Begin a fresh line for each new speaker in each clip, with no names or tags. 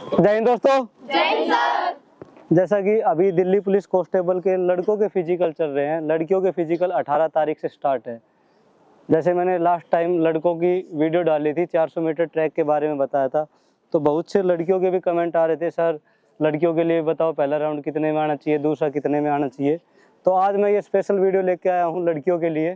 जय हिंद दोस्तों।
जय हिंद सर।
जैसा कि अभी दिल्ली पुलिस कांस्टेबल के लड़कों के फिजिकल चल रहे हैं, लड़कियों के फिजिकल 18 तारीख से स्टार्ट है। जैसे मैंने लास्ट टाइम लड़कों की वीडियो डाली थी, 400 मीटर ट्रैक के बारे में बताया था, तो बहुत से लड़कियों के भी कमेंट आ रहे थे, सर लड़कियों के लिए बताओ पहला राउंड कितने में आना चाहिए, दूसरा कितने में आना चाहिए। तो आज मैं ये स्पेशल वीडियो लेके आया हूँ लड़कियों के लिए।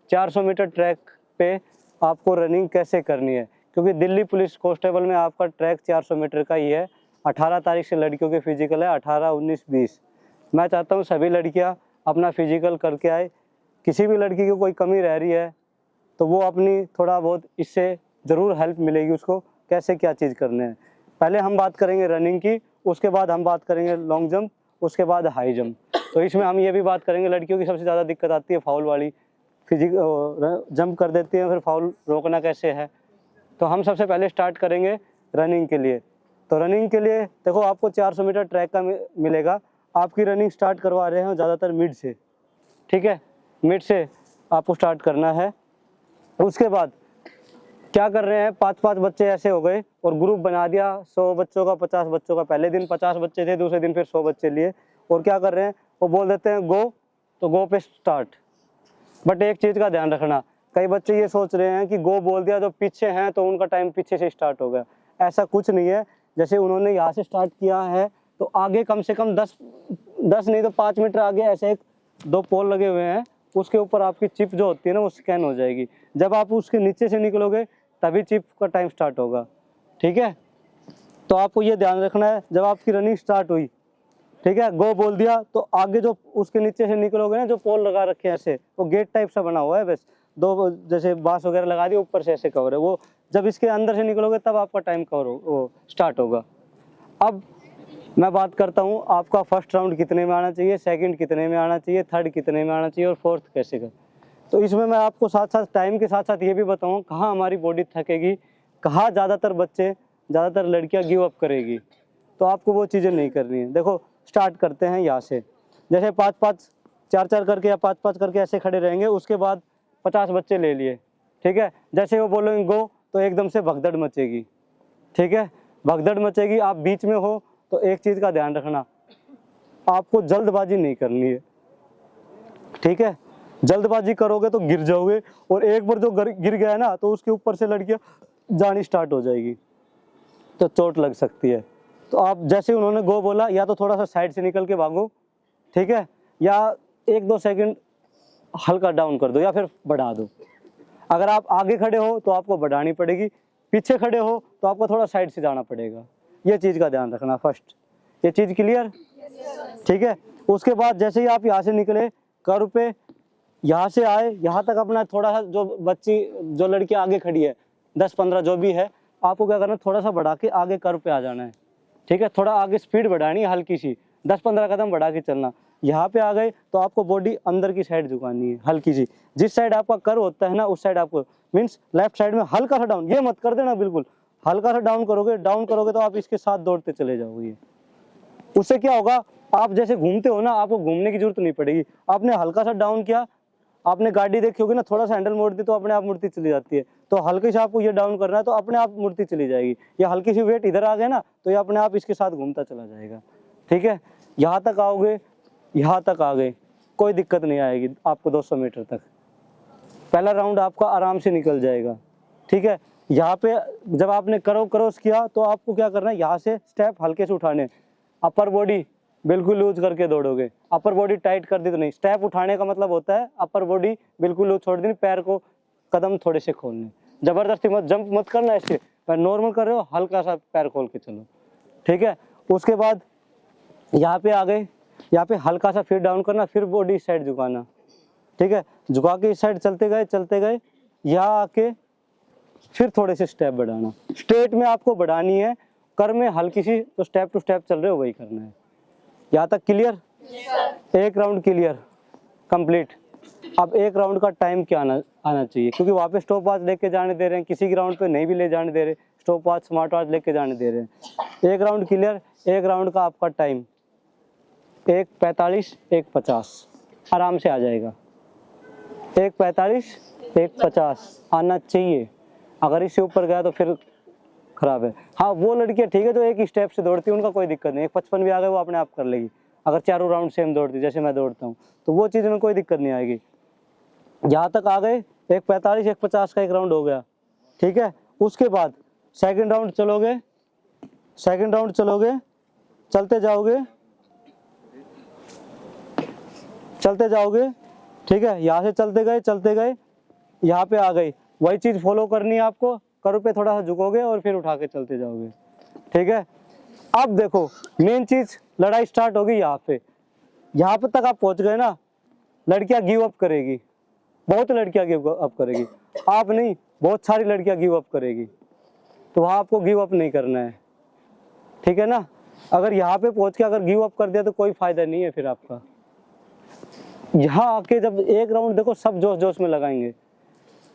400 मीटर ट्रैक पे आपको रनिंग कैसे करनी है, क्योंकि दिल्ली पुलिस कांस्टेबल में आपका ट्रैक 400 मीटर का ही है। 18 तारीख से लड़कियों के फिजिकल है, 18, 19, 20। मैं चाहता हूँ सभी लड़कियाँ अपना फिजिकल करके आए। किसी भी लड़की की कोई कमी रह रही है तो वो अपनी थोड़ा बहुत इससे ज़रूर हेल्प मिलेगी उसको, कैसे क्या चीज़ करने हैं। पहले हम बात करेंगे रनिंग की, उसके बाद हम बात करेंगे लॉन्ग जंप, उसके बाद हाई जंप। तो इसमें हम ये भी बात करेंगे, लड़कियों की सबसे ज़्यादा दिक्कत आती है फाउल वाली, जंप कर देती हैं फिर फाउल रोकना कैसे है। तो हम सबसे पहले स्टार्ट करेंगे रनिंग के लिए। तो रनिंग के लिए देखो, आपको 400 मीटर ट्रैक का मिलेगा। आपकी रनिंग स्टार्ट करवा रहे हैं ज़्यादातर मिड से, ठीक है, मिड से आपको स्टार्ट करना है। उसके बाद क्या कर रहे हैं, 5-5 बच्चे ऐसे हो गए और ग्रुप बना दिया, 100 बच्चों का, 50 बच्चों का। पहले दिन 50 बच्चे थे, दूसरे दिन फिर 100 बच्चे लिए। और क्या कर रहे हैं, वो बोल देते हैं गो, तो गो पे स्टार्ट। बट एक चीज़ का ध्यान रखना, कई बच्चे ये सोच रहे हैं कि गो बोल दिया जो पीछे हैं तो उनका टाइम पीछे से स्टार्ट हो गया। ऐसा कुछ नहीं है। जैसे उन्होंने यहाँ से स्टार्ट किया है तो आगे कम से कम 10 नहीं तो 5 मीटर आगे ऐसे एक 2 पोल लगे हुए हैं, उसके ऊपर आपकी चिप जो होती है ना वो स्कैन हो जाएगी। जब आप उसके नीचे से निकलोगे तभी चिप का टाइम स्टार्ट होगा, ठीक है। तो आपको ये ध्यान रखना है, जब आपकी रनिंग स्टार्ट हुई, ठीक है, गो बोल दिया, तो आगे जो उसके नीचे से निकलोगे ना, जो पोल लगा रखे हैं ऐसे, वो गेट टाइप सा बना हुआ है, बस 2 जैसे बांस वगैरह लगा दिए, ऊपर से ऐसे कवर है वो। जब इसके अंदर से निकलोगे तब आपका टाइम कवर वो स्टार्ट होगा। अब मैं बात करता हूँ आपका फर्स्ट राउंड कितने में आना चाहिए, सेकंड कितने में आना चाहिए, थर्ड कितने में आना चाहिए और फोर्थ कैसे कर। तो इसमें मैं आपको साथ साथ टाइम के साथ साथ ये भी बताऊँ कहाँ हमारी बॉडी थकेगी, कहाँ ज़्यादातर लड़कियाँ गिव अप करेगी। तो आपको वो चीज़ें नहीं करनी है। देखो स्टार्ट करते हैं यहाँ से, जैसे 5-5, 4-4 करके या 5-5 करके ऐसे खड़े रहेंगे। उसके बाद 50 बच्चे ले लिए, ठीक है। जैसे वो बोलेंगे गो तो एकदम से भगदड़ मचेगी, ठीक है, भगदड़ मचेगी। आप बीच में हो तो एक चीज़ का ध्यान रखना, आपको जल्दबाजी नहीं करनी है, ठीक है। जल्दबाजी करोगे तो गिर जाओगे, और एक बार जो गिर गया ना तो उसके ऊपर से लड़कियाँ जानी स्टार्ट हो जाएगी, तो चोट लग सकती है। तो आप जैसे उन्होंने गो बोला, या तो थोड़ा सा साइड से निकल के भागो, ठीक है, या 1-2 सेकंड हल्का डाउन कर दो या फिर बढ़ा दो। अगर आप आगे खड़े हो तो आपको बढ़ानी पड़ेगी, पीछे खड़े हो तो आपको थोड़ा साइड से जाना पड़ेगा। ये चीज़ का ध्यान रखना फर्स्ट। ये चीज़ क्लियर, ठीक है। उसके बाद जैसे ही आप यहाँ से निकले, कर्व पे यहाँ से आए, यहाँ तक अपना थोड़ा सा जो लड़की आगे खड़ी है 10-15 जो भी है, आपको क्या करना है, थोड़ा सा बढ़ा के आगे कर्व पे आ जाना है, ठीक है। थोड़ा आगे स्पीड बढ़ानी है, हल्की सी 10-15 कदम बढ़ा के चलना। यहाँ पे आ गए तो आपको बॉडी अंदर की साइड झुकानी है, हल्की सी। जिस साइड आपका कर्व होता है ना उस साइड आपको, मीन्स लेफ्ट साइड में हल्का सा डाउन, ये मत कर देना बिल्कुल, हल्का सा डाउन करोगे तो आप इसके साथ दौड़ते चले जाओगे। उससे क्या होगा, आप जैसे घूमते हो ना, आपको घूमने की जरूरत नहीं पड़ेगी। आपने हल्का सा डाउन किया, आपने गाड़ी देखी होगी ना, थोड़ा सा हैंडल मोड़ दी तो अपने आप मुड़ती चली जाती है। तो हल्के से आपको ये डाउन करना है तो अपने आप मुड़ती चली जाएगी। या हल्की सी वेट इधर आ गया ना तो ये अपने आप इसके साथ घूमता चला जाएगा, ठीक है। यहाँ तक आओगे, यहाँ तक आ गए, कोई दिक्कत नहीं आएगी आपको। 200 मीटर तक पहला राउंड आपका आराम से निकल जाएगा, ठीक है। यहाँ पे जब आपने क्रॉस किया तो आपको क्या करना है, यहाँ से स्टेप हल्के से उठाने, अपर बॉडी बिल्कुल लूज करके दौड़ोगे। अपर बॉडी टाइट कर दी तो नहीं। स्टेप उठाने का मतलब होता है अपर बॉडी बिल्कुल लूज छोड़ देनी, पैर को कदम थोड़े से खोलने, जबरदस्ती मत, जंप मत करना ऐसे, पर नॉर्मल कर रहे हो हल्का सा पैर खोल के चलो, ठीक है। उसके बाद यहाँ पे आ गए, यहाँ पे हल्का सा फिर डाउन करना, फिर बॉडी इस साइड झुकाना, ठीक है। झुका के इस साइड चलते गए, यहाँ आके फिर थोड़े से स्टेप बढ़ाना। स्ट्रेट में आपको बढ़ानी है, कर में हल्की सी, तो स्टेप टू स्टेप चल रहे हो वही करना है। यहाँ तक क्लियर? एक राउंड क्लियर कंप्लीट। अब एक राउंड का टाइम क्या आना चाहिए, क्योंकि वहाँ पे स्टॉप वॉच लेके जाने दे रहे हैं, किसी ग्राउंड पे नहीं भी ले जाने दे रहे, स्टॉप वॉच स्मार्ट वॉच लेके जाने दे रहे हैं। एक राउंड क्लियर। एक राउंड का आपका टाइम 1:45, 1:50 आराम से आ जाएगा। 1:45, 1:50 आना चाहिए। अगर इससे ऊपर गया तो फिर खराब है। हाँ वो लड़कियां ठीक है जो एक स्टेप से दौड़ती है, उनका कोई दिक्कत नहीं, एक 55 भी आ गए वो अपने आप कर लेगी। अगर चारों राउंड सेम दौड़ती जैसे मैं दौड़ता हूँ तो वो चीज़ में कोई दिक्कत नहीं आएगी। यहाँ तक आ गए, एक 45 एक 50 का एक राउंड हो गया, ठीक है। उसके बाद सेकंड राउंड चलोगे, सेकंड राउंड चलोगे, चलते जाओगे, चलते जाओगे, ठीक है। यहाँ से चलते गए, यहाँ पे आ गई, वही चीज़ फॉलो करनी है आपको। करो पे थोड़ा सा झुकोगे और फिर उठा के चलते जाओगे, ठीक है। अब देखो मेन चीज़, लड़ाई स्टार्ट होगी यहाँ पे। यहाँ पे तक आप पहुँच गए ना, लड़कियाँ गिव अप करेगी, बहुत लड़कियाँ गिव अप करेगी, आप नहीं, बहुत सारी लड़कियाँ गिव अप करेगी। तो वहाँ आपको गिव अप नहीं करना है, ठीक है ना। अगर यहाँ पे पहुँच के अगर गिव अप कर दिया तो कोई फायदा नहीं है फिर आपका। यहाँ आके जब एक राउंड देखो सब जोश जोश में लगाएंगे,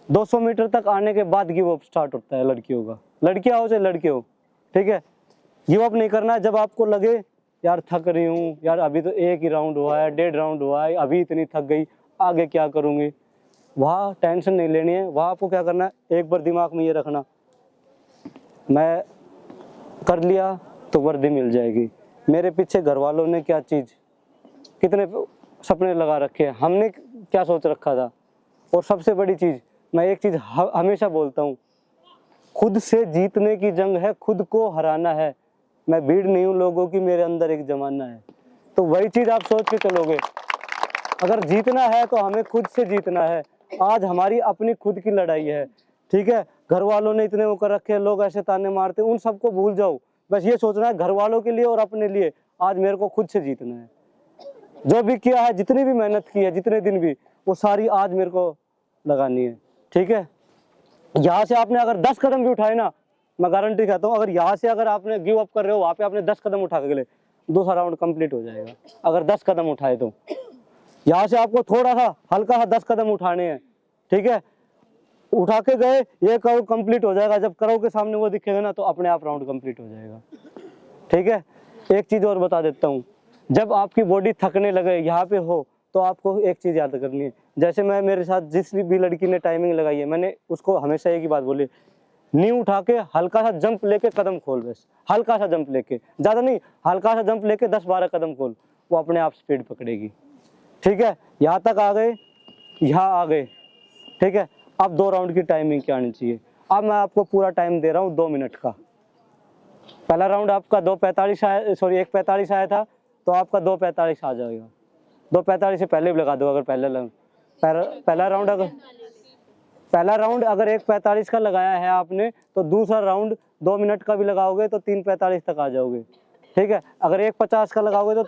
200 मीटर तक आने के बाद गिव अप स्टार्ट होता है लड़कियों का, लड़कियाँ हो चाहे लड़के हो, ठीक है। गिव अप नहीं करना है। जब आपको लगे यार थक रही हूँ, यार अभी तो एक ही राउंड हुआ है, 1.5 राउंड हुआ है, अभी इतनी थक गई, आगे क्या करूँगी, वहाँ टेंशन नहीं लेनी है। वहाँ आपको क्या करना है, एक बार दिमाग में ये रखना, मैं कर लिया तो वर्दी मिल जाएगी। मेरे पीछे घर वालों ने क्या चीज़, कितने सपने लगा रखे हैं, हमने क्या सोच रखा था। और सबसे बड़ी चीज़, मैं एक चीज़ हमेशा बोलता हूँ, खुद से जीतने की जंग है, खुद को हराना है। मैं भीड़ नहीं हूँ लोगों की, मेरे अंदर एक जमाना है। तो वही चीज़ आप सोच के चलोगे, अगर जीतना है तो हमें खुद से जीतना है। आज हमारी अपनी खुद की लड़ाई है, ठीक है। घर वालों ने इतने वो कर रखे हैं, लोग ऐसे ताने मारते हैं, उन सबको भूल जाओ। बस ये सोचना है घर वालों के लिए और अपने लिए, आज मेरे को खुद से जीतना है। जो भी किया है, जितनी भी मेहनत की है, जितने दिन भी, वो सारी आज मेरे को लगानी है, ठीक है। यहाँ से आपने अगर 10 कदम भी उठाए ना, मैं गारंटी कहता हूँ, अगर यहाँ से अगर आपने गिव अप कर रहे हो, वहाँ पे आपने 10 कदम उठा के गए, दूसरा राउंड कंप्लीट हो जाएगा। अगर 10 कदम उठाए तो यहाँ से आपको थोड़ा सा हल्का सा 10 कदम उठाने हैं, ठीक है। उठा के गए, ये करो कंप्लीट हो जाएगा। जब करो के सामने वो दिखेगा ना तो अपने आप राउंड कंप्लीट हो जाएगा, ठीक है। एक चीज़ और बता देता हूँ, जब आपकी बॉडी थकने लगे यहाँ पे हो तो आपको एक चीज़ याद करनी है। जैसे मैं, मेरे साथ जिस भी लड़की ने टाइमिंग लगाई है, मैंने उसको हमेशा एक ही बात बोली, नी उठा के हल्का सा जंप लेके कदम खोल, बस हल्का सा जंप लेके, ज़्यादा नहीं, हल्का सा जंप लेके 10-12 कदम खोल, वो अपने आप स्पीड पकड़ेगी, ठीक है। यहाँ तक आ गए, यहाँ आ गए, ठीक है। अब 2 राउंड की टाइमिंग क्या आनी चाहिए। अब मैं आपको पूरा टाइम दे रहा हूँ 2 मिनट का। पहला राउंड आपका 2:45 आया, सॉरी 1:45 आया था, तो आपका 2:45 आ जाएगा। 2:45 से पहले भी लगा दो अगर पहला राउंड अगर 1:45 का लगाया है आपने, तो दूसरा राउंड 2 मिनट का भी लगाओगे तो 3:45 तक आ जाओगे, ठीक है। अगर 1:50 का लगाओगे तो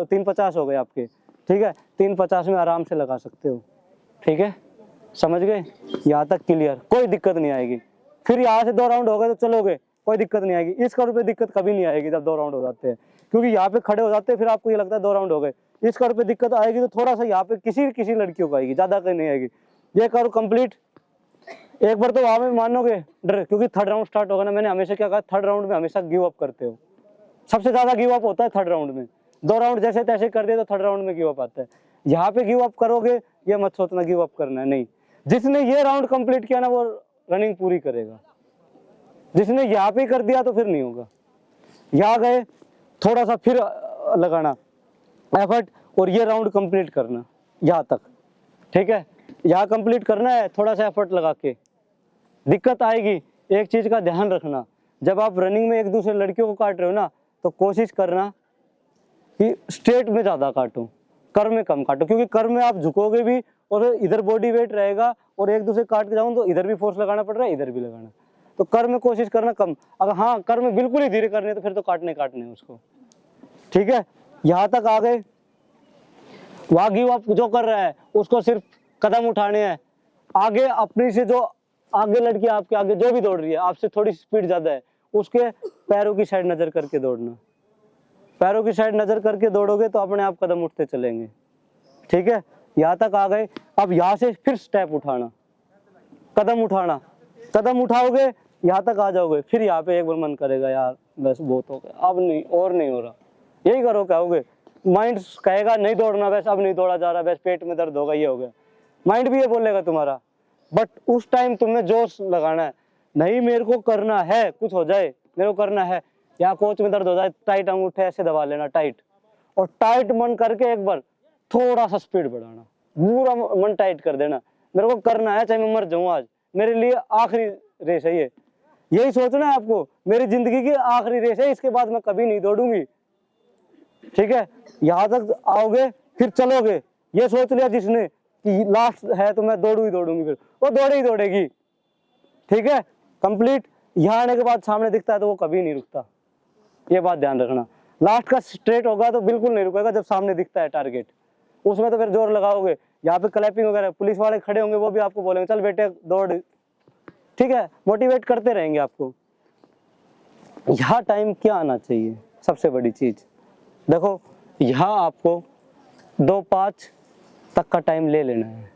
3:50 हो गए आपके, ठीक है। 3:50 में आराम से लगा सकते हो, ठीक है। समझ गए, यहाँ तक क्लियर, कोई दिक्कत नहीं आएगी। फिर यहाँ से 2 राउंड हो गए तो चलोगे, कोई दिक्कत नहीं आएगी। इस करो पे दिक्कत कभी नहीं आएगी जब 2 राउंड हो जाते हैं, क्योंकि यहाँ पे खड़े हो जाते हैं, फिर आपको ये लगता है 2 राउंड हो गए। इस करो पे दिक्कत आएगी तो थोड़ा सा यहाँ पे किसी लड़कियों को आएगी, ज़्यादा कहीं नहीं आएगी। ये करो कंप्लीट, एक बार तो वहाँ में मानोगे डर, क्योंकि 3rd राउंड स्टार्ट होगा ना। मैंने हमेशा क्या कहा, 3rd राउंड में हमेशा गिव अप करते हो, सबसे ज़्यादा गिव अप होता है 3rd राउंड में। 2 राउंड जैसे तैसे कर दिए तो 3rd राउंड में गिव अप आता है। यहाँ पे गिव अप करोगे, ये मत सोचना गिव अप करना है, नहीं। जिसने ये राउंड कंप्लीट किया ना वो रनिंग पूरी करेगा, जिसने यहाँ पे कर दिया तो फिर नहीं होगा। यहाँ गए, थोड़ा सा फिर लगाना एफर्ट और ये राउंड कंप्लीट करना यहाँ तक, ठीक है। यहाँ कंप्लीट करना है, थोड़ा सा एफर्ट लगा के। दिक्कत आएगी, एक चीज़ का ध्यान रखना, जब आप रनिंग में एक दूसरे लड़कियों को काट रहे हो ना, तो कोशिश करना कि स्ट्रेट में ज़्यादा काटो, कर्व में कम काटो, क्योंकि कर्व में आप झुकोगे भी और इधर बॉडी वेट रहेगा, और एक दूसरे काट के जाऊँ तो इधर भी फोर्स लगाना पड़ रहा है, इधर भी लगाना। तो कर्व में कोशिश करना कम। अगर हाँ कर्व में बिल्कुल ही धीरे करने है तो फिर तो काटने उसको, ठीक है। यहाँ तक आ गए, वहाँ गिव अप जो कर रहा है उसको सिर्फ कदम उठाने हैं। आगे अपनी से जो आगे लड़की आपके आगे जो भी दौड़ रही है, आपसे थोड़ी स्पीड ज़्यादा है, उसके पैरों की साइड नज़र करके दौड़ना। पैरों की साइड नज़र करके दौड़ोगे तो अपने आप कदम उठते चलेंगे, ठीक है। यहाँ तक आ गए, अब यहाँ से फिर स्टेप उठाना, कदम उठाना, कदम उठाओगे, यहाँ तक आ जाओगे, फिर यहाँ पे एक बार मन करेगा यार बस बहुत हो गया, अब नहीं, और नहीं हो रहा, यही करो, कहोगे। माइंड कहेगा नहीं दौड़ना, बस अब नहीं दौड़ा जा रहा, बस पेट में दर्द होगा, ये हो गया, माइंड भी ये बोलेगा तुम्हारा। बट उस टाइम तुम्हें जोश लगाना है, नहीं मेरे को करना है, कुछ हो जाए मेरे को करना है, या कोच में दर्द हो जाए, टाइट अंगूठे ऐसे दबा लेना टाइट, और टाइट मन करके एक बार थोड़ा सा स्पीड बढ़ाना, पूरा मन टाइट कर देना, मेरे को करना है चाहे मैं मर जाऊं आज, मेरे लिए आखिरी रेस है ये, यही सोचना है आपको, मेरी जिंदगी की आखिरी रेस है, इसके बाद मैं कभी नहीं दौड़ूंगी। ठीक है, यहाँ तक आओगे फिर चलोगे, ये सोच लिया जिसने कि लास्ट है तो मैं दौड़ू ही दौड़ूंगी, फिर वो दौड़े ही दौड़ेगी। ठीक है, कंप्लीट। यहाँ आने के बाद सामने दिखता है तो वो कभी नहीं रुकता, ये बात ध्यान रखना। लास्ट का स्ट्रेट होगा तो बिल्कुल नहीं रुकेगा जब सामने दिखता है टारगेट, उसमें तो फिर जोर लगाओगे। यहाँ पे क्लैपिंग वगैरह, पुलिस वाले खड़े होंगे वो भी आपको बोलेंगे चल बेटे दौड़, ठीक है, मोटिवेट करते रहेंगे आपको। यहाँ टाइम क्या आना चाहिए, सबसे बड़ी चीज देखो, यहाँ आपको 2:05 तक का टाइम ले लेना है,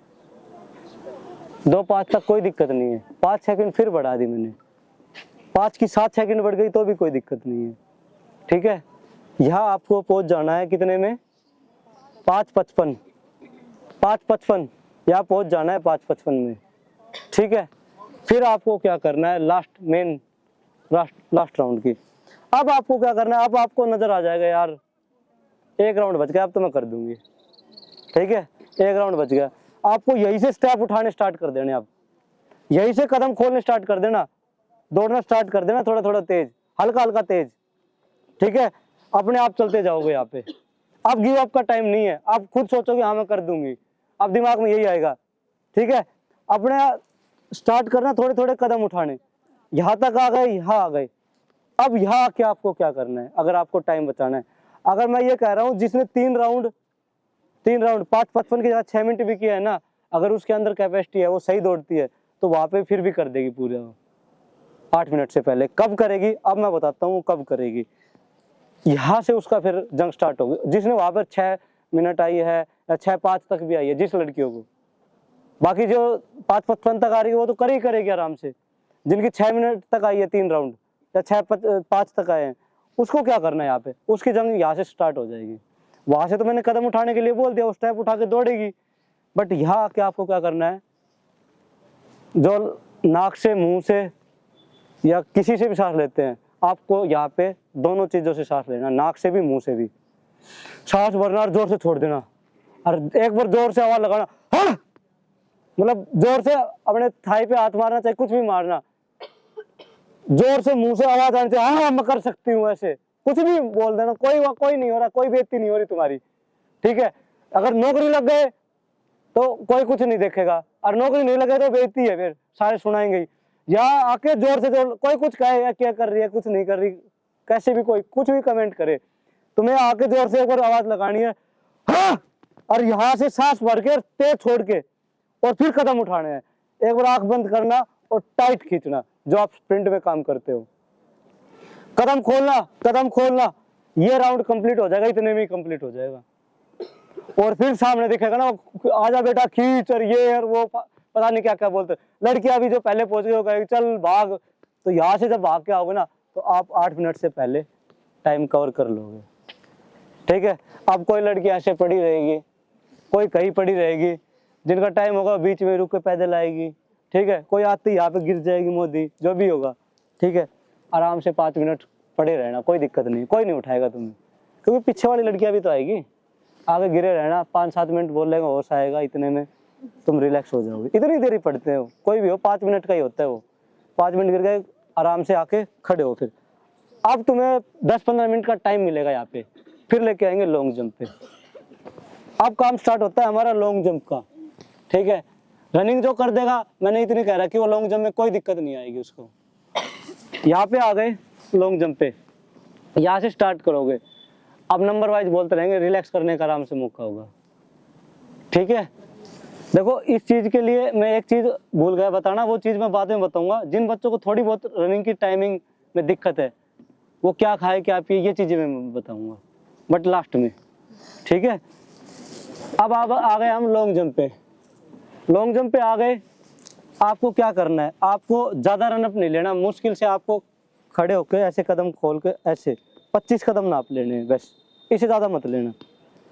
2:05 तक कोई दिक्कत नहीं है, 5 सेकंड फिर बढ़ा दी मैंने, 5 की 7 सेकंड बढ़ गई तो भी कोई दिक्कत नहीं है। ठीक है, यहाँ आपको पहुंच जाना है कितने में, 5:55 यहाँ पहुंच जाना है 5:55 में। ठीक है, फिर आपको क्या करना है, लास्ट राउंड की, अब आपको क्या करना है, अब आपको नजर आ जाएगा यार 1 राउंड बच गया, अब तो मैं कर दूंगी। ठीक है, 1 राउंड बच गया, आपको यहीं से स्टेप उठाने स्टार्ट कर देने, आप यहीं से कदम खोलने स्टार्ट कर देना, दौड़ना स्टार्ट कर देना, थोड़ा थोड़ा तेज, हल्का हल्का तेज। ठीक है, अपने आप चलते जाओगे यहाँ पे, अब गिव अप का टाइम नहीं है, आप खुद सोचोगे हाँ मैं कर दूंगी, अब दिमाग में यही आएगा। ठीक है, अपने स्टार्ट करना थोड़े थोड़े कदम उठाने, यहाँ तक आ गए, यहाँ आ गए, अब यहाँ क्या आपको क्या करना है, अगर आपको टाइम बचाना है, अगर मैं ये कह रहा हूँ जिसने 3 राउंड 5:55 की जगह 6 मिनट भी किया है ना, अगर उसके अंदर कैपेसिटी है, वो सही दौड़ती है, तो वहां पे फिर भी कर देगी पूरे 8 मिनट से पहले। कब करेगी, अब मैं बताता हूँ कब करेगी, यहाँ से उसका फिर जंग स्टार्ट होगी। जिसने वहां पर 6 मिनट आई है या 6:05 तक भी आई है जिस लड़कियों को, बाकी जो 5:55 तक आ रही है वो तो करेगी आराम से, जिनकी 6 मिनट तक आई है 3 राउंड या 6:05 तक आए हैं, उसको क्या करना है, यहाँ पे उसकी जंग यहाँ से स्टार्ट हो जाएगी। वहां से तो मैंने कदम उठाने के लिए बोल दिया, वो स्टेप उठा के दौड़ेगी, बट यहाँ क्या आपको क्या करना है, जो नाक से मुंह से या किसी से भी सांस लेते हैं, आपको यहाँ पे दोनों चीजों से सांस लेना, नाक से भी मुंह से भी, सांस भरना और जोर से छोड़ देना, और एक बार जोर से आवाज लगाना, हाँ! मतलब जोर से अपने थाई पे हाथ मारना, चाहे कुछ भी मारना, जोर से मुंह से आवाज आनी चाहिए, हाँ मैं कर सकती हूँ, ऐसे कुछ भी बोल देना, कोई नहीं हो रहा, कोई बेइज्जती नहीं हो रही तुम्हारी। ठीक है, अगर नौकरी लग गए तो कोई कुछ नहीं देखेगा, और नौकरी नहीं लगे तो बेइज्जती है, फिर सारे सुनाएंगे। यहाँ आके जोर से जोर, कोई कुछ कहे या क्या कर रही है, कुछ नहीं कर रही, कैसे भी कोई कुछ भी कमेंट करे, तुम्हें आके जोर से एक बार आवाज लगानी है, हाँ! और यहाँ से सांस भर के तेज छोड़ के और फिर कदम उठाने हैं, एक बार आंख बंद करना और टाइट खींचना, जो आप स्प्रिंट में काम करते हो, कदम खोलना, ये राउंड कंप्लीट हो जाएगा, इतने में ही कंप्लीट हो जाएगा। और फिर सामने दिखेगा ना, आजा बेटा खींच, और ये और वो पता नहीं क्या क्या बोलते, लड़कियां भी जो पहले पहुंच गई वो कहेगी चल भाग, तो यहाँ से जब भाग के आओगे ना तो आप 8 मिनट से पहले टाइम कवर कर लोगे। ठीक है, अब कोई लड़की ऐसे पड़ी रहेगी, कोई कहीं पड़ी रहेगी, जिनका टाइम होगा बीच में रुक के पैदल आएगी। ठीक है, कोई आती यहाँ पे गिर जाएगी, मोदी जो भी होगा। ठीक है, आराम से 5 मिनट पड़े रहना, कोई दिक्कत नहीं, कोई नहीं उठाएगा तुम्हें, क्योंकि पीछे वाली लड़कियां भी तो आएगी, आगे गिरे रहना, 5-7 मिनट बोल लेगा, होश आएगा, इतने में तुम रिलैक्स हो जाओगे। इतनी देर ही पढ़ते हो, कोई भी हो 5 मिनट का ही होता है वो, 5 मिनट गिर गए, आराम से आके खड़े हो। फिर अब तुम्हें 10-15 मिनट का टाइम मिलेगा यहाँ पे, फिर लेके आएंगे लॉन्ग जंप पे। अब काम स्टार्ट होता है हमारा लॉन्ग जंप का। ठीक है, रनिंग जो कर देगा, मैंने इतनी कह रहा कि वो लॉन्ग जंप में कोई दिक्कत नहीं आएगी उसको। यहाँ पे आ गए लॉन्ग जंप पे, यहाँ से स्टार्ट करोगे, अब नंबर वाइज बोलते रहेंगे, रिलैक्स करने का आराम से मौका होगा। ठीक है, देखो इस चीज के लिए मैं एक चीज भूल गया बताना, वो चीज मैं बाद में बताऊंगा। जिन बच्चों को थोड़ी बहुत रनिंग की टाइमिंग में दिक्कत है, वो क्या खाए क्या पिए, ये चीजें मैं बताऊंगा बट लास्ट में। ठीक है, अब आ गए हम लॉन्ग जंप पे। लॉन्ग जंप पे आ गए, आपको क्या करना है, आपको ज्यादा रनअप नहीं लेना, मुश्किल से आपको खड़े होकर ऐसे कदम खोल के ऐसे 25 कदम नाप लेने हैं बस, इससे ज्यादा मत लेना।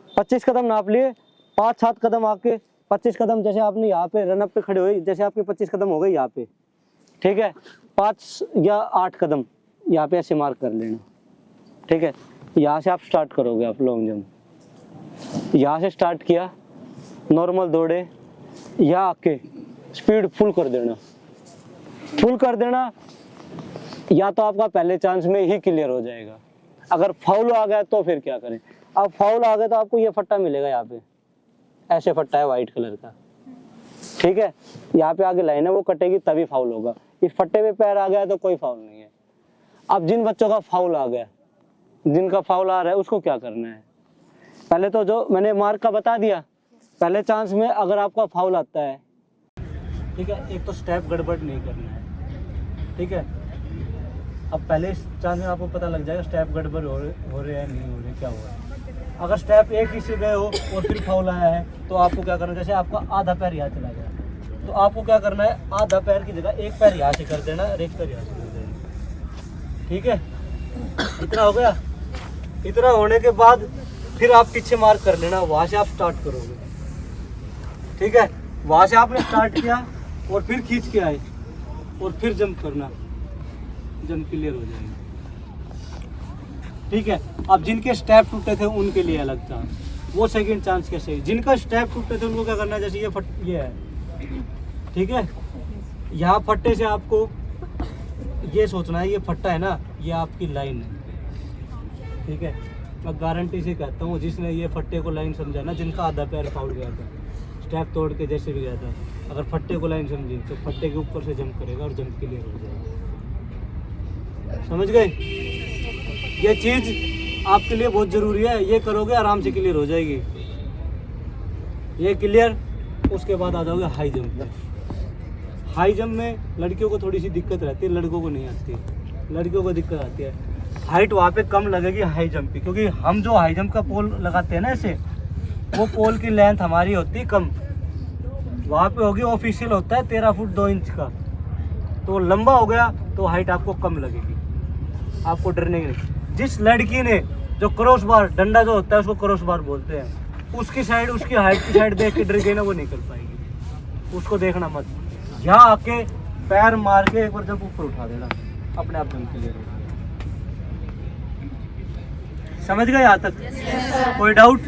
25 कदम नाप लिए, 5-7 कदम आके 25 कदम, जैसे आपने यहाँ पे रनअप पे खड़े हुए, जैसे आपके 25 कदम हो गए यहाँ पे, ठीक है, 5 या 8 कदम यहाँ पे ऐसे मार्क कर लेना। ठीक है, यहाँ से आप स्टार्ट करोगे, आप लॉन्ग जंप यहाँ से स्टार्ट किया, नॉर्मल दौड़े, यहाँ आके स्पीड फुल कर देना, फुल कर देना। या तो आपका पहले चांस में ही क्लियर हो जाएगा। अगर फाउल आ गया तो फिर क्या करें? अब फाउल आ गया तो आपको ये फट्टा मिलेगा, यहाँ पे ऐसे फट्टा है वाइट कलर का। ठीक है, यहाँ पे आगे लाइन है, वो कटेगी तभी फाउल होगा। इस फट्टे पे पैर आ गया तो कोई फाउल नहीं है। अब जिन बच्चों का फाउल आ गया, जिनका फाउल आ रहा है, उसको क्या करना है? पहले तो जो मैंने मार्क का बता दिया, पहले चांस में अगर आपका फाउल आता है, ठीक है, एक तो स्टेप गड़बड़ नहीं करना है। ठीक है, अब पहले चांस में आपको पता लग जाएगा स्टेप गड़बड़ हो रहे हैं, नहीं हो रहे, क्या हुआ है। अगर स्टेप एक ही से गए हो और फिर फाउल आया है तो आपको क्या करना है? जैसे आपका आधा पैर यहाँ चला गया तो आपको क्या करना है? आधा पैर की जगह एक पैर यहाँ से कर देना और एक पैर यहाँ से कर देना। ठीक है, इतना हो गया। इतना होने के बाद फिर आप पीछे मार्क कर लेना, वहाँ से आप स्टार्ट करोगे। ठीक है, वहाँ से आपने स्टार्ट किया और फिर खींच के आए और फिर जंप करना, जंप क्लियर हो जाएगा। ठीक है, अब जिनके स्टेप टूटे थे उनके लिए अलग चांस, वो सेकंड चांस कैसे? जिनका स्टेप टूटे थे उनको क्या करना है? जैसे ये है, ठीक है, यहाँ फट्टे से आपको ये सोचना है, ये फट्टा है ना, ये आपकी लाइन है। ठीक है, मैं गारंटी से कहता हूँ, जिसने ये फट्टे को लाइन समझा ना, जिनका आधा पैर फाउल गया था, स्टेप तोड़ के जैसे भी गया था, अगर फट्टे को लाइन समझी तो फट्टे के ऊपर से जंप करेगा और जंप क्लियर हो जाएगा। समझ गए? ये चीज़ आपके लिए बहुत ज़रूरी है, ये करोगे आराम से क्लियर हो जाएगी। ये क्लियर, उसके बाद आ जाओगे हाई जंप में। हाई जंप में लड़कियों को थोड़ी सी दिक्कत रहती है, लड़कों को नहीं आती। लड़कियों को दिक्कत आती है, हाइट वहाँ पे कम लगेगी हाई जंप की, क्योंकि हम जो हाई जंप का पोल लगाते हैं ना ऐसे, वो पोल की लेंथ हमारी होती है कम, वहाँ पे होगी ऑफिशियल होता है 13 फुट 2 इंच का, तो लंबा हो गया तो हाइट आपको कम लगेगी, आपको डरने की नहीं। जिस लड़की ने जो क्रॉस बार, डंडा जो होता है उसको क्रॉस बार बोलते हैं, उसकी साइड, उसकी हाइट की साइड देख के डर गई ना, वो नहीं कर पाएगी। उसको देखना मत, यहाँ आके पैर मार के एक बार जब ऊपर उठा देना, अपने आप जंप क्लियर होगा। समझ गए यहाँ तक? कोई doubt?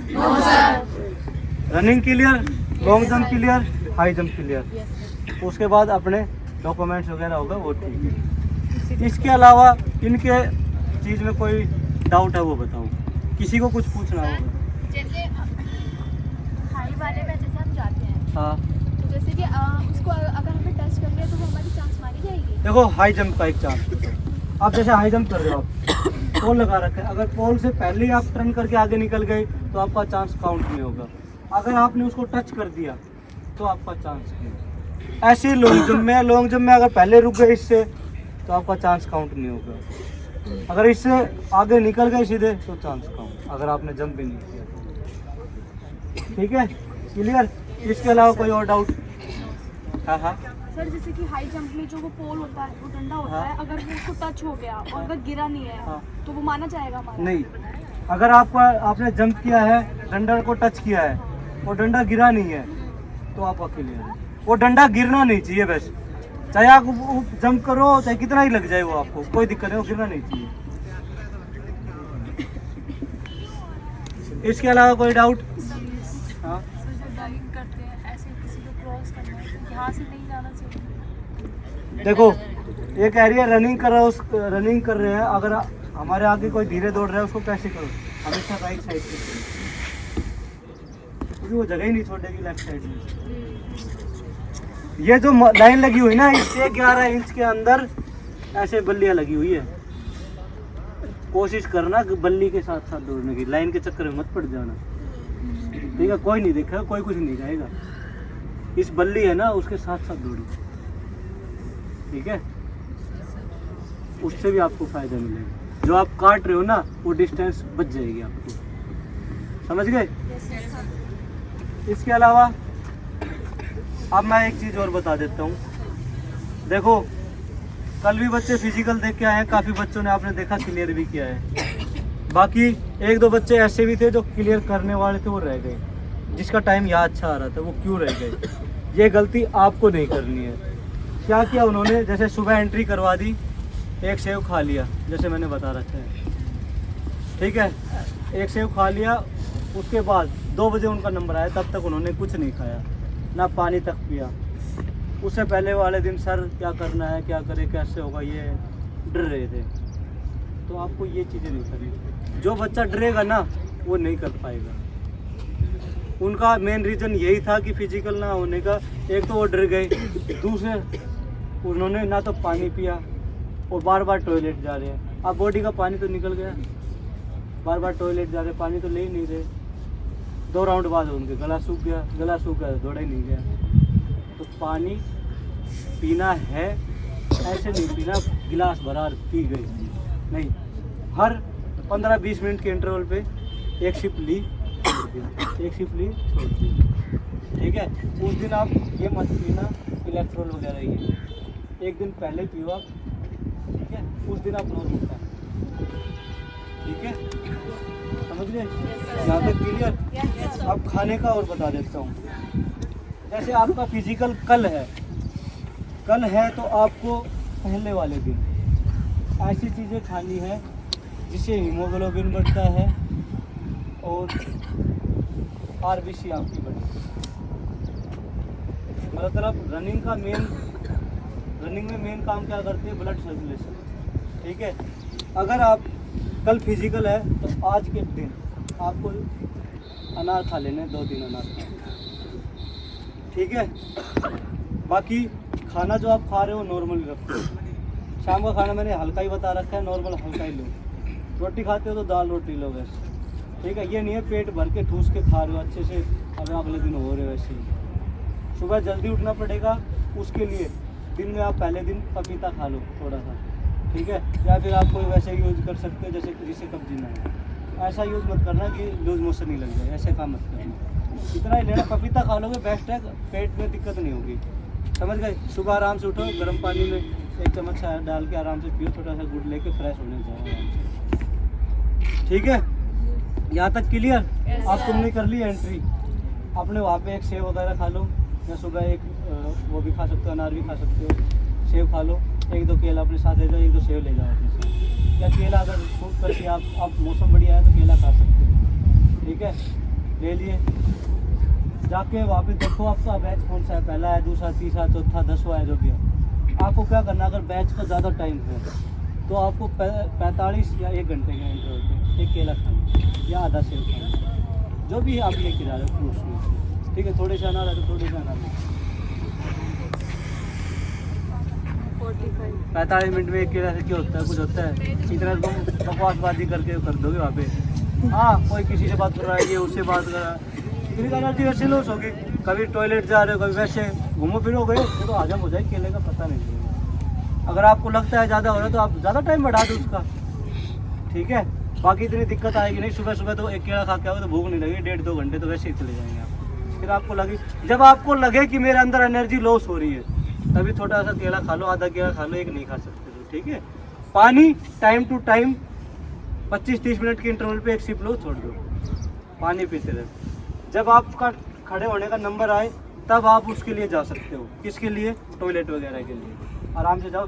Running clear, long jump clear, high jump clear, उसके बाद अपने डॉक्यूमेंट्स वगैरह होगा वो ठीक है। इसके अलावा इनके चीज़ में कोई डाउट है वो बताओ, किसी को कुछ पूछना हो?
जैसे हाई वाले में जैसे हम जाते हैं,
हाँ,
तो जैसे कि उसको अगर हमें टच कर लिया तो वो हमारी चांस मारी जाएगी।
देखो हाई जंप का एक चांस, आप जैसे हाई जंप कर रहे हो, आप पोल लगा रखे हैं, अगर पोल से पहले ही आप टर्न करके आगे निकल गए तो आपका चांस काउंट नहीं होगा। अगर आपने उसको टच कर दिया तो आपका चांस नहीं। ऐसे ही लॉन्ग जंप में अगर पहले रुक गए इससे तो आपका चांस काउंट नहीं होगा। अगर इससे आगे निकल गए सीधे तो चांस काउंट, अगर आपने जंप ही नहीं किया। ठीक है, क्लियर? इसके अलावा कोई और डाउट? हाँ हाँ
सर, जैसे कि हाई जंप में जो वो पोल होता है, वो डंडा होता है, अगर वो उसको टच हो गया और अगर गिरा नहीं है तो वो माना जाएगा हमारा?
नहीं, अगर आपने जंप किया है, डंडा को टच किया है और डंडा गिरा नहीं है तो आपका क्लियर है। वो डंडा गिरना नहीं चाहिए, बस चाहे आप जंप करो चाहे कितना ही लग जाए, वो आपको कोई दिक्कत नहीं, वो गिरना नहीं चाहिए। इसके अलावा कोई डाउट? हाँ,
करते हैं ऐसे किसी को क्रॉस करना है, यहाँ से नहीं जाना चाहिए।
देखो ये कह रही है रनिंग कर रहे हैं, अगर हमारे आगे कोई धीरे दौड़ रहा है उसको कैसे करो? हमेशा राइट साइड से करो, क्योंकि वो जगह ही नहीं छोड़ेगी लेफ्ट साइड में। ये जो लाइन लगी हुई ना, इससे 11 इंच के अंदर ऐसे बल्लियाँ लगी हुई है। कोशिश करना कि बल्ली के साथ साथ दौड़ने की, लाइन के चक्कर में मत पड़ जाना। ठीक है, कोई नहीं देखेगा, कोई कुछ नहीं कहेगा, इस बल्ली है ना उसके साथ साथ दौड़ी। ठीक है, उससे भी आपको फायदा मिलेगा। जो आप काट रहे हो ना वो डिस्टेंस बच जाएगी आपको। समझ गए? इसके अलावा अब मैं एक चीज़ और बता देता हूँ। देखो कल भी बच्चे फिजिकल देख के आए हैं, काफ़ी बच्चों ने आपने देखा क्लियर भी किया है। बाकी 1-2 बच्चे ऐसे भी थे जो क्लियर करने वाले थे, वो रह गए। जिसका टाइम यहाँ अच्छा आ रहा था वो क्यों रह गए? ये गलती आपको नहीं करनी है। क्या किया उन्होंने, जैसे सुबह एंट्री करवा दी, एक सेव खा लिया जैसे मैंने बता रखा है, ठीक है, एक सेव खा लिया, उसके बाद 2 बजे उनका नंबर आया, तब तक उन्होंने कुछ नहीं खाया, ना पानी तक पिया। उससे पहले वाले दिन सर क्या करना है, क्या करे, कैसे होगा, ये डर रहे थे। तो आपको ये चीज़ें नहीं करनी। जो बच्चा डरेगा ना वो नहीं कर पाएगा। उनका मेन रीज़न यही था कि फिजिकल ना होने का। एक तो वो डर गए, दूसरे उन्होंने ना तो पानी पिया और बार बार टॉयलेट जा रहे हैं। अब बॉडी का पानी तो निकल गया, बार बार टॉयलेट जा रहे, पानी तो ले ही नहीं रहे। 2 राउंड बाद उनके गला सूख गया तो दौड़ा ही नहीं गया। तो पानी पीना है, ऐसे नहीं पीना गिलास भरा पी गई नहीं, हर 15-20 मिनट के इंटरवल पे एक सिप ली छोड़ दी, एक सिप ली छोड़ दी, ठीक है। उस दिन आप ये मत पीना इलेक्ट्रॉल वगैरह, ये एक दिन पहले पियो आप, ठीक है, उस दिन आप नॉर्मल का, ठीक है, समझ गए यहाँ तक क्लियर। अब खाने का और बता देता हूँ। जैसे आपका फिजिकल कल है तो आपको पहले वाले दिन ऐसी चीज़ें खानी है जिससे हीमोग्लोबिन बढ़ता है और आरबीसी आपकी बढ़ती है। मतलब रनिंग में मेन काम क्या करती है, ब्लड सर्कुलेशन, ठीक है। अगर आप कल फिजिकल है तो आज के दिन आपको अनार खा लेने, 2-3 अनार खा, ठीक है। बाकी खाना जो आप खा रहे हो नॉर्मल रखो। शाम का खाना मैंने हल्का ही बता रखा है, नॉर्मल हल्का ही लो। रोटी खाते हो तो दाल रोटी लो बस, ठीक है। ये नहीं है पेट भर के ठूस के खा रहे हो अच्छे से, अब अगले दिन हो रहे हो वैसे ही। सुबह जल्दी उठना पड़ेगा, उसके लिए दिन में आप पहले दिन पपीता खा लो थोड़ा सा, ठीक है। या फिर आप कोई वैसे यूज़ कर सकते हो जैसे जिसे कब्जी ना है। ऐसा यूज़ मत करना कि लूज मोशन नहीं लग जाए, ऐसे काम मत करना। इतना ही लेना, पपीता खा लोगे बेस्ट है, पेट में दिक्कत नहीं होगी, समझ गए। सुबह आराम से उठो, गर्म पानी में 1 चम्मच डाल के आराम से पियो, थोड़ा सा गुड़ लेके फ्रेश होने जाओ आराम से, ठीक है। यहाँ तक क्लियर। आप तुमने कर ली एंट्री, आपने वहाँ पे एक सेव वगैरह खा लो, या सुबह एक वो भी खा सकते हो, अनार भी खा सकते हो, सेव खा लो, 1-2 केला अपने साथ ले जाओ, 1-2 सेव ले जाओ अपने साथ, या केला अगर सूट करके आप मौसम बढ़िया है तो केला खा सकते हो, ठीक है। ले लिए, जाके वहाँ पे देखो आपका बैच कौन सा है, पहला है, दूसरा, तीसरा, चौथा, 10वां है, जो भी है। आपको क्या करना, अगर बैच का ज़्यादा टाइम है तो आपको 45 या 1 घंटे के इंटरवल पे एक केला खाना या आधा सेव खाना, जो भी आप लेके जा रहे हो फ्रूट्स में, ठीक है। थोड़े से अनार है तो थोड़े से अनार, 45 मिनट में एक केला से क्या होता है, कुछ होता है। इतना तुम बकवासबाजी करके कर दोगे वहाँ पे। हाँ, कोई किसी से बात कर रहा है, ये उससे बात कर रहा है, इतनी एनर्जी वैसे लॉस होगी। कभी टॉयलेट जा रहे हो, कभी वैसे घूमो फिरो गए तो हजम हो जाए, केले का पता नहीं चलेगा। अगर आपको लगता है ज़्यादा हो रहा है तो आप ज़्यादा टाइम बढ़ा दो उसका, ठीक है। बाकी इतनी दिक्कत आएगी नहीं। सुबह सुबह तो एक केला खा के आओगे तो भूख नहीं लगेगी, 1.5-2 घंटे तो वैसे ही चले जाएंगे आप। फिर आपको लगे, जब आपको लगे कि मेरे अंदर एनर्जी लॉस हो रही है, तभी थोड़ा सा केला खा लो, आधा केला खा लो, एक नहीं खा सकते तो, ठीक है। पानी टाइम टू टाइम 25-30 मिनट के इंटरवल पे एक सिप लो, छोड़ दो, पानी पीते रहो। जब आपका खड़े होने का नंबर आए तब आप उसके लिए जा सकते हो। किसके लिए? टॉयलेट वगैरह के लिए। आराम से जाओ।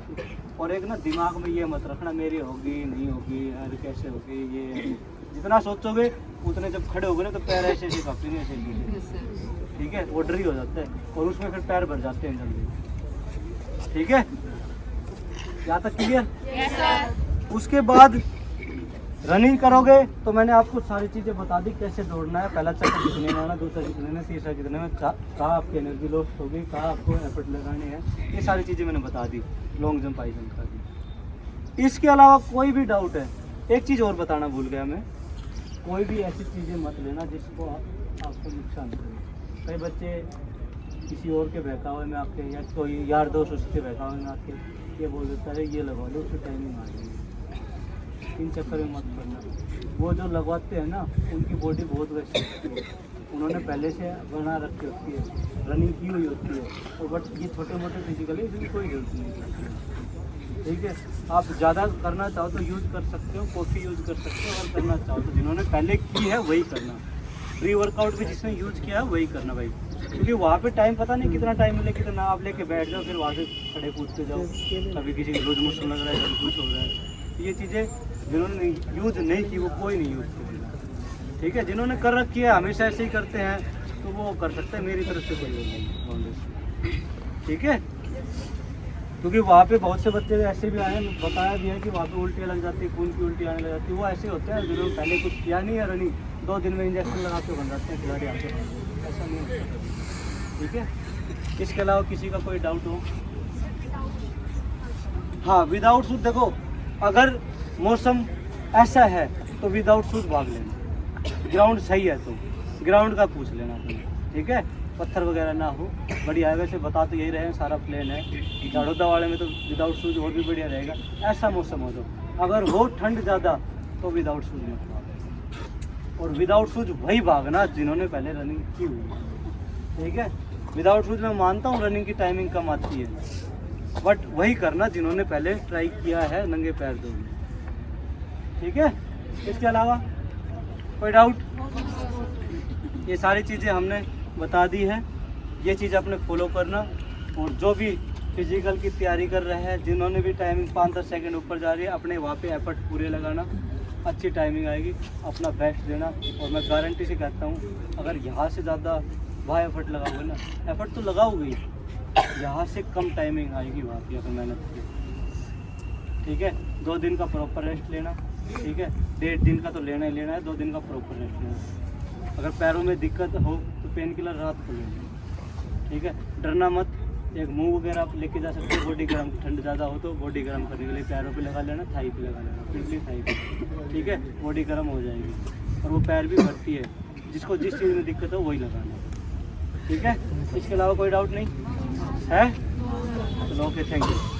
और एक ना दिमाग में ये मत रखना मेरी होगी नहीं होगी, अरे कैसे होगी, ये जितना सोचोगे उतने जब खड़े होगे ना तो पैर ऐसे ऐसे कांपेंगे, ऐसे, ठीक है। ऑर्डर ही हो जाता है और उसमें फिर पैर भर जाते हैं जल्दी, ठीक है। यहाँ तक क्लियर? उसके बाद रनिंग करोगे तो मैंने आपको सारी चीज़ें बता दी, कैसे दौड़ना है। पहला चक्कर कितने में आना, दूसरा कितने में, तीसरा कितने में, कहाँ आपकी एनर्जी लॉस होगी, कहाँ आपको एफर्ट लगाने हैं, ये सारी चीज़ें मैंने बता दी। लॉन्ग जंप, हाई जंप का भी। इसके अलावा कोई भी डाउट है, एक चीज़ और बताना भूल गया मैं, कोई भी ऐसी चीज़ें मत लेना जिसको आपको नुकसान करे। कई बच्चे किसी और के बहकावे में आपके, या कोई यार दोस्त उसके बहकावे में आपके ये बोल देता है ये लगवा लो, उसकी टाइमिंग आ जाएगी। इन चक्कर में मत करना। वो जो लगवाते हैं ना उनकी बॉडी बहुत वैसी होती है, उन्होंने पहले से बना रखी होती है, रनिंग की हुई होती है, और बट ये छोटे मोटे फिजिकली इसकी कोई जरूरत नहीं है, ठीक है। आप ज़्यादा करना चाहो तो यूज़ कर सकते हो, कॉफ़ी यूज़ कर सकते हो, और करना चाहो तो जिन्होंने पहले की है वही करना। प्री वर्कआउट भी जिसने यूज़ किया है वही करना भाई। क्योंकि वहाँ पे टाइम पता नहीं कितना टाइम मिले, कितना आप लेके बैठ जाओ, फिर वहाँ से खड़े कूदते जाओ, कभी किसी को लूज मोशन लग रहा है, कभी कुछ हो रहा है। ये चीज़ें जिन्होंने यूज़ नहीं की वो कोई नहीं यूज़ करेगा, ठीक है। जिन्होंने कर रखी है हमेशा ऐसे ही करते हैं तो वो कर सकते हैं, मेरी तरफ से कोई वो नहीं, ठीक है। क्योंकि वहाँ पे बहुत से बच्चे ऐसे भी आए हैं, बताया भी है कि वहाँ पे उल्टियाँ लग जाती है, खून की उल्टी आने लग जाती है। वो ऐसे होते हैं जिन्होंने पहले कुछ किया नहीं है रनिंग, 2 दिन में इंजेक्शन लगा के बन जाते हैं खिलाड़ी आके, ऐसा नहीं होता, ठीक है। इसके अलावा किसी का कोई डाउट हो? हाँ, विदाउट शूज देखो, अगर मौसम ऐसा है तो विदाउट शूज भाग लेना, ग्राउंड सही है तो ग्राउंड का पूछ लेना अपने, ठीक है। पत्थर वगैरह ना हो, बढ़िया है। वैसे बता तो यही रहे हैं, सारा प्लेन है। झाड़ोदा वाले में तो विदाउट शूज और भी बढ़िया रहेगा। ऐसा मौसम हो तो, अगर हो ठंड ज़्यादा तो विदाउट शूज मत भागो, और विदाउट शूज वही भागना जिन्होंने पहले रनिंग की हुई है, ठीक है। विदाउट शूज मैं मानता हूँ रनिंग की टाइमिंग कम आती है, बट वही करना जिन्होंने पहले ट्राई किया है नंगे पैर दौड़ने, ठीक है। इसके अलावा कोई डाउट? ये सारी चीज़ें हमने बता दी है, ये चीज़ आपने फॉलो करना। और जो भी फिजिकल की तैयारी कर रहे हैं, जिन्होंने भी टाइमिंग 5-10 सेकंड ऊपर जा रही है, अपने वहाँ पे एफर्ट पूरे लगाना, अच्छी टाइमिंग आएगी, अपना बेस्ट देना। और मैं गारंटी से कहता हूँ, अगर यहाँ से ज़्यादा वहाँ एफर्ट लगाओगे ना, एफर्ट तो लगाओगे ही, यहाँ से कम टाइमिंग आएगी वहाँ की अगर मेहनत की, ठीक है। 2 दिन का प्रॉपर रेस्ट लेना, ठीक है। 1.5 दिन का तो लेना ही लेना है, 2 दिन का प्रॉपर रेस्ट लेना। अगर पैरों में दिक्कत हो तो पेन किलर रात को लेना, ठीक है। डरना मत, एक मुंह वगैरह आप लेके जा सकते हो, बॉडी गर्म, ठंड ज़्यादा हो तो बॉडी गर्म करने के लिए पैरों पे लगा लेना, थाई पे लगा लेना, पिछली थाई पे, ठीक है। बॉडी गर्म हो जाएगी और वो पैर भी भरती है, जिसको जिस चीज़ में दिक्कत हो वही लगाना, ठीक है। इसके अलावा कोई डाउट नहीं है? चलो, ओके, थैंक यू।